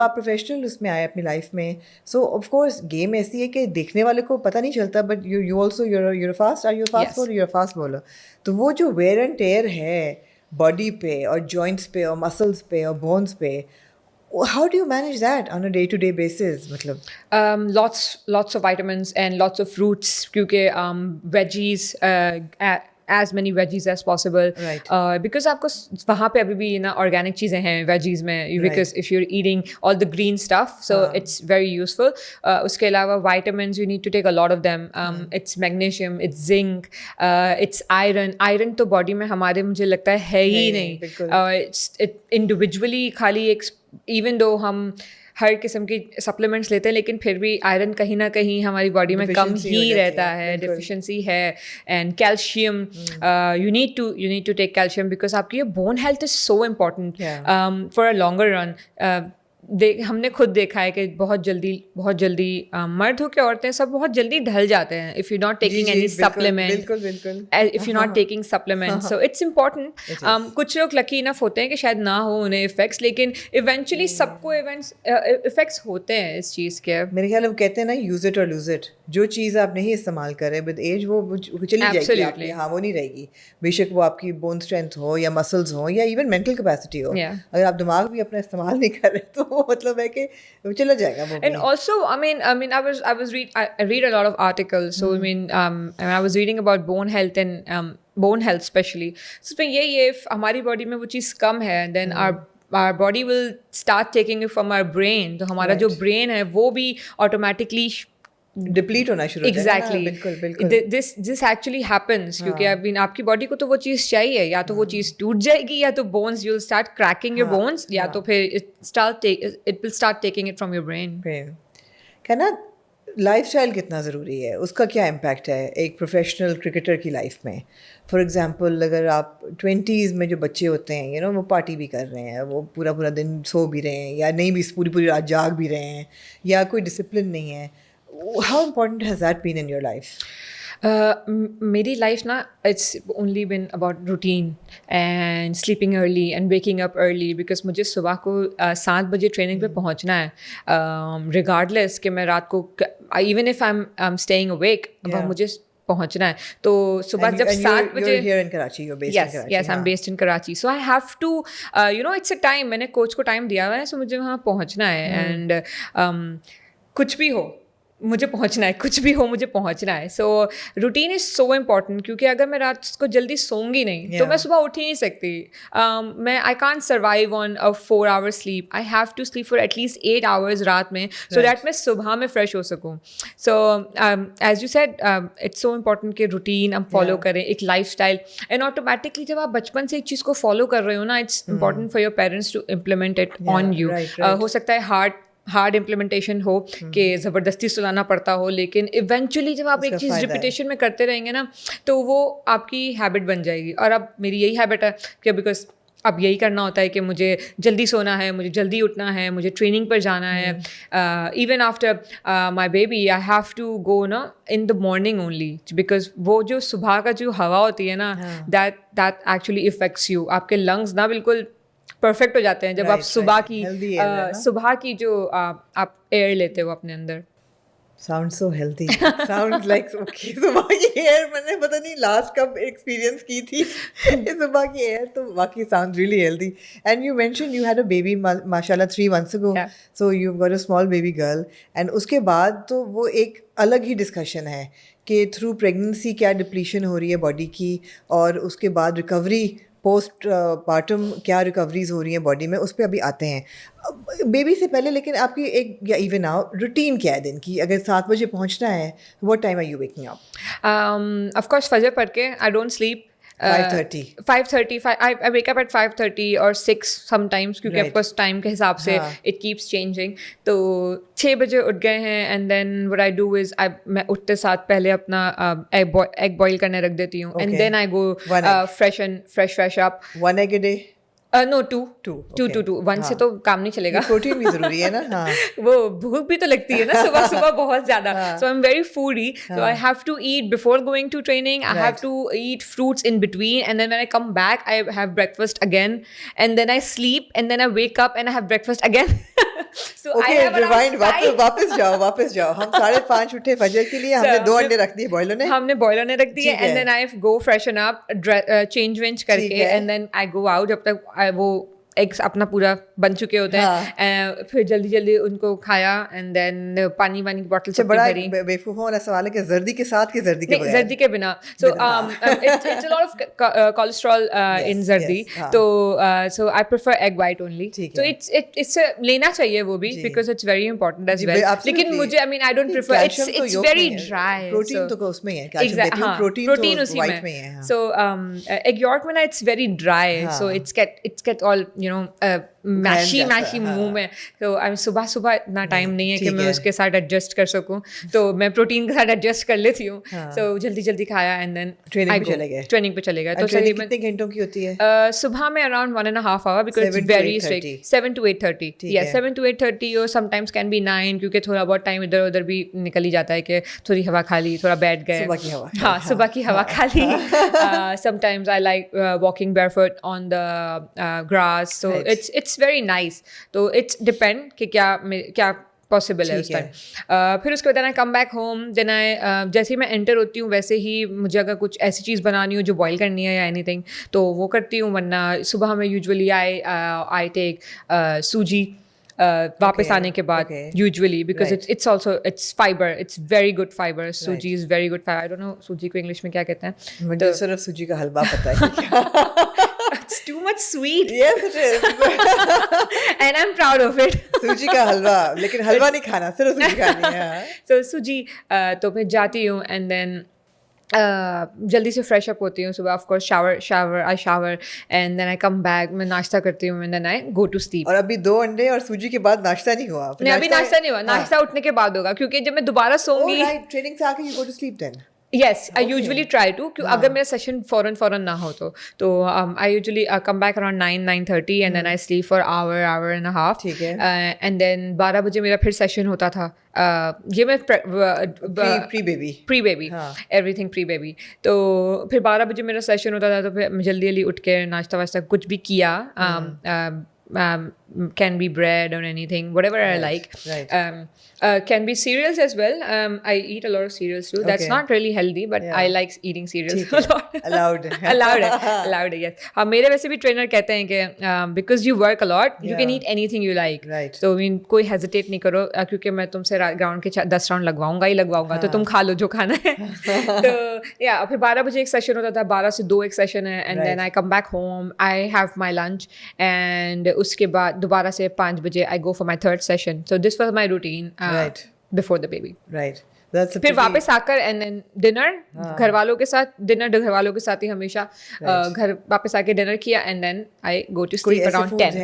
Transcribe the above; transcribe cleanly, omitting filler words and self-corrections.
आप प्रोफेशनल उसमें आए अपनी लाइफ में, सो ऑफ कोर्स गेम ऐसी है कि देखने वाले को पता नहीं चलता, but you also you're fast, are you fast Yes. Bowler, you're fast bowler. तो वो जो वेयर एंड टेयर है बॉडी पे और जॉइंट्स पे और मसल्स पे और बोन्स पे, how do you manage that on a day to day basis? मतलब Lots of vitamins and lots of fruits क्योंकि veggies, as many veggies as possible. Right. Because आपको वहाँ पे अभी भी ना organic चीज़ें हैं veggies में, because if you're eating all the green stuff, so it's very useful. उसके अलावा vitamins, you need to take a lot of them. It's magnesium, it's zinc, it's iron. Iron तो body में हमारे मुझे लगता है ही नहीं. It individually खाली एक, even though हम हर किस्म की सप्लीमेंट्स लेते हैं लेकिन फिर भी आयरन कहीं ना कहीं हमारी बॉडी में कम ही रहता है, डिफिशिएंसी है. And calcium, you need to take calcium because आपकी bone health is so important for a longer run. हमने खुद देखा है कि बहुत जल्दी मर्द हो के औरतें सब बहुत जल्दी ढल जाते हैं if you not taking any supplement, if you not taking supplement. So it's important. कुछ लोग लकी इनफ होते हैं कि शायद ना हो उन्हें इफेक्ट्स, लेकिन इवेंचुअली सबको इफेक्ट्स होते हैं इस चीज़ के. मेरे ख्याल में कहते हैं ना, यूज इट और लूज इट. जो चीज़ आप नहीं इस्तेमाल करें विद एज वो चली जाएगी आपकी. हाँ, वो नहीं रहेगी. बेशक वो आपकी बोन स्ट्रेंथ हो या मसल्स हो या इवन मेंटल कैपेसिटी हो, अगर आप दिमाग भी अपना इस्तेमाल नहीं कर रहे तो मतलब है कि वो चला जाएगा वो. And also, I read a lot of articles. So I was reading about bone health and bone health especially. So उसमें यही है, if हमारी बॉडी में वो चीज़ कम है, then our body will start taking it from our brain. तो हमारा जो brain है वो भी automatically डिप्लीट होना शुरू हो जाएगा. Exactly. बिल्कुल. This actually happens क्योंकि आपकी बॉडी को तो वो चीज़ चाहिए, या तो वो चीज़ टूट जाएगी या तो bones, you'll start cracking your bones, या तो फिर it will start taking it from your brain. कहना लाइफस्टाइल कितना ज़रूरी है, उसका क्या इम्पैक्ट है एक प्रोफेशनल क्रिकेटर की लाइफ में? फॉर एग्जांपल अगर आप 20s में जो बच्चे होते हैं, वो पार्टी भी कर रहे हैं, वो पूरा दिन सो भी रहे हैं या नहीं भी पूरी रात जाग भी रहे हैं, या कोई डिसिप्लिन नहीं है, how important has that been in your life? मेरी लाइफ ना, it's only been about routine and sleeping early and waking up early because मुझे सुबह को 7 बजे ट्रेनिंग पे पहुंचना है, regardless कि मैं रात को even if I'm staying awake, मुझे पहुंचना है. तो सुबह जब 7 बजे, you're here in Karachi, you're based in Karachi. Yes, I'm based in Karachi, so I have to it's a time, मैंने कोच को टाइम दिया हुआ है, so मुझे वहाँ पहुंचना है. एंड कुछ भी हो मुझे पहुंचना है, कुछ भी हो मुझे पहुंचना है. सो रूटीन इज़ सो इम्पॉर्टेंट क्योंकि अगर मैं रात को जल्दी सोऊंगी नहीं तो मैं सुबह उठ ही नहीं सकती. मैं I can't survive on a 4 hour sleep. I have to sleep for at least 8 hours रात में, सो दैट मैं सुबह में फ्रेश हो सकूँ. So as you said, it's so important कि रूटीन हम फॉलो करें, एक लाइफ स्टाइल. एंड ऑटोमेटिकली जब आप बचपन से एक चीज़ को फॉलो कर रहे हो ना, it's important for your parents to implement it on you. हो सकता है हार्ड इम्प्लीमेंटेशन हो कि ज़बरदस्ती सुलाना पड़ता हो, लेकिन इवेंचुअली जब आप एक चीज़ रिपीटेशन में करते रहेंगे ना तो वो आपकी हैबिट बन जाएगी. और अब मेरी यही हैबिट है कि बिकॉज अब यही करना होता है कि मुझे जल्दी सोना है, मुझे जल्दी उठना है, मुझे ट्रेनिंग पर जाना है. Even after my baby I have to go ना in the morning only because वो जो सुबह का जो हवा होती है ना, दैट एक्चुअली इफेक्ट्स यू. आपके लंग्स ना बिल्कुल परफेक्ट हो जाते हैं जब आप सुबह की जो आप एयर लेते हो अपने अंदर. Sounds so healthy. Sounds like okay. सुबह की एयर मैंने पता नहीं लास्ट कब एक्सपीरियंस की थी. सुबह की एयर तो वाकई sounds really healthy. And you mentioned you had a baby, माशाल्लाह 3 months ago. Yeah. So you've got a small baby girl. And उसके बाद तो वो एक अलग ही डिस्कशन है कि थ्रू प्रेगनेंसी क्या डिप्लीशन हो रही है बॉडी की, और उसके बाद रिकवरी पोस्ट पार्टम क्या रिकवरीज हो रही हैं बॉडी में, उस पर अभी आते हैं बेबी से पहले. लेकिन आपकी एक या इवन नाउ रूटीन क्या है दिन की? अगर 7 बजे पहुंचना है, what time are you waking up? Of course फजर पढ़ के, I don't sleep. 5:30. I wake up at 5:30 or 6 sometimes क्योंकि of course टाइम के हिसाब से it keeps changing. तो 6 बजे उठ गए हैं and then what I do is मैं उठते साथ पहले अपना egg boil करने रख देती हूँ. And then I go fresh up. 1 egg a day? No, 2. 1 से तो काम नहीं चलेगा. प्रोटीन भी जरूरी है ना. वो भूख भी तो लगती है ना सुबह बहुत ज़्यादा. So I'm very foodie. So I have to eat before going to training. I have to eat fruits in between, and then when I come back, I have breakfast again, and then I sleep, and then I wake up and I have breakfast again. So I okay have around rewind, five. वापस जाओ हम 5:30 उठे फजर के लिए, हमने 2 अंडे रख दिए बॉयलर ने। हमने बॉयलर ने रख दिए ठीक है। And then I go freshen up, change वेंज करके है। And then I go out जब तक वो एग्स अपना पूरा बन चुके होते हैं। फिर जल्दी जल्दी उनको खाया एंड देन पानी वानी की बोतल अच्छा सब बड़ा भरी। बेवकूफ़ों वाला सवाल है कि जर्दी के साथ कि जर्दी के नहीं, बगैर? जर्दी के बिना। So it's a lot of cholesterol in जर्दी, तो so I prefer egg white only. तो इट्स लेना चाहिए वो भी because it's very important as well. लेकिन मुझे I mean I don't prefer, it's very dry. Protein तो उसमें है, कैल्शियम, प्रोटीन उसी वाइट में है। So egg yolk में ना it's very dry, so it's get all meshy मुंह में। तो सुबह सुबह इतना टाइम नहीं है कि मैं उसके साथ एडजस्ट कर सकूं, तो मैं प्रोटीन के साथ एडजस्ट कर लेती हूँ। सो जल्दी जल्दी खाया एंड देन ट्रेनिंग पे चले गए। तो कितने घंटों की होती है? सुबह में around 1.5 hour because it's very strict, 7 to 8:30। Yeah, 7 to 8:30 और sometimes can be 9, क्योंकि थोड़ा बहुत टाइम इधर उधर भी निकल ही जाता है कि थोड़ी हवा खा ली, थोड़ा बैठ गए, सुबह की हवा। हाँ, सुबह की हवा खा ली। Sometimes I like walking barefoot on the grass, so it's very nice। तो it's depend कि क्या पॉसिबल है उस टाइम। फिर उसके बाद I come back home, then I जैसे ही मैं एंटर होती हूँ वैसे ही मुझे अगर कुछ ऐसी चीज़ बनानी हो जो बॉईल करनी है या एनीथिंग तो वो करती हूँ, वरना सुबह में यूजुअली आई टेक सूजी वापस आने के बाद usually, because it's also it's fibre, it's very good fibre. Sooji is very good fibre. I don't know sooji को इंग्लिश में क्या कहते हैं। मुझे सिर्फ सूजी का हलवा पता है। It's too much sweet. Yes, it is. And I'm proud of it. सूजी का हलवा, लेकिन हलवा नहीं खाना, सिर्फ सूजी खानी है। So सूजी, तो मैं जाती हूँ and then जल्दी से फ्रेश अप होती हूँ सुबह, of course shower and then I come back, मैं नाश्ता करती हूँ and then I go to sleep. और अभी 2 अंडे और सूजी के बाद नाश्ता नहीं हुआ? नहीं, अभी नाश्ता नहीं हुआ, नाश्ता उठने के बाद होगा, क्योंकि जब मैं दोबारा सोऊंगी। ट्रेनिंग से आके you go to sleep then? Yes, I usually try to, अगर मेरा सेशन फौरन ना हो तो I usually come back around 9:30 and then I sleep for hour and a half। ठीक है। And then 12 बजे मेरा फिर सेशन होता था। ये मैं pre baby everything pre baby, तो फिर 12 बजे मेरा सेशन होता था, तो फिर जल्दी उठ के नाश्ता वास्ता कुछ भी किया, can be bread or anything, whatever I like। Can be cereals as well। I eat a lot of cereals too। That's not really healthy, but I like eating cereals a lot। Allowed है, yes। हाँ, मेरे वैसे भी trainer कहते हैं कि because you work a lot, you can eat anything you like। तो कोई hesitate नहीं करो, क्योंकि मैं तुमसे ग्राउंड के 10 राउंड लगवाऊंगा, तो तुम खा लो जो खाना है। तो या फिर 12 बजे एक सेशन होता था, 12 से 2 एक सेशन है, and then I come back home, I have my lunch, and उसके बाद दोबारा से 5 बजे I go for my 3rd session. So this was my routine before the baby. फिर वापस आकर एंड देन डिनर घर वालों के साथ ही हमेशा घर वापस आके डिनर किया, and then I go to sleep around 10।